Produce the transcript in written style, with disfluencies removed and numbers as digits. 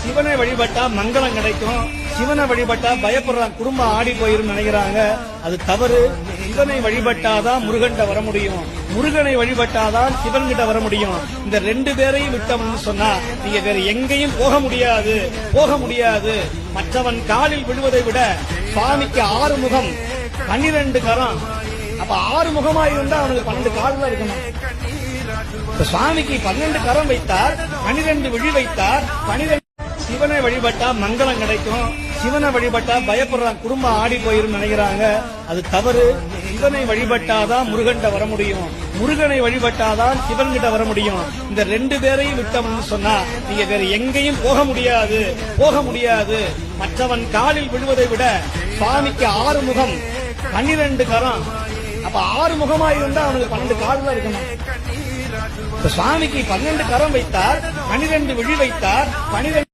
சிவனை வழிபட்டா மங்களம் கிடைக்கும், சிவனை வழிபட்டா பயப்படுறாங்க, குடும்பம் ஆடி போயிரும் நினைக்கிறாங்க. அது தவறு. சிவனை வழிபட்டாதான் முருகன்கிட்ட வர முடியும், முருகனை வழிபட்டாதான் சிவன் கிட்ட வர முடியும். இந்த ரெண்டு பேரையும் விட்டோம்னு சொன்னா நீங்க வேற எங்கேயும் போக முடியாது, போக முடியாது. மற்றவன் காலில் விழுவதை விட சுவாமிக்கு 6 முகம் 12 கரம். அப்ப 6 முகமா இருந்தா அவனுக்கு 12 கால்ல இருக்கணும். சுவாமிக்கு 12 கரம் வைத்தார், 12 விழி வைத்தார், 12. சிவனை வழிபட்டா மங்களம் கிடைக்கும், சிவனை வழிபட்டா பயப்படுறாங்க, குடும்பம் ஆடி போயிரும் நினைக்கிறாங்க. அது தவறு. சிவனை வழிபட்டாதான் முருகன்கிட்ட வர முடியும், முருகனை வழிபட்டாதான் சிவன் கிட்ட வர முடியும். இந்த ரெண்டு பேரையும் விட்டோம்னு சொன்னா நீங்க வேற எங்கேயும் போக முடியாது, போக முடியாது. மற்றவன் காலில் விழுவதை விட சுவாமிக்கு 6 முகம் 12 கரம். அப்ப 6 முகமா இருந்தா அவனுக்கு 12 கால்ல இருக்கணும். சுவாமிக்கு 12 கரம் வைத்தார், 12 விழி வைத்தார், 12.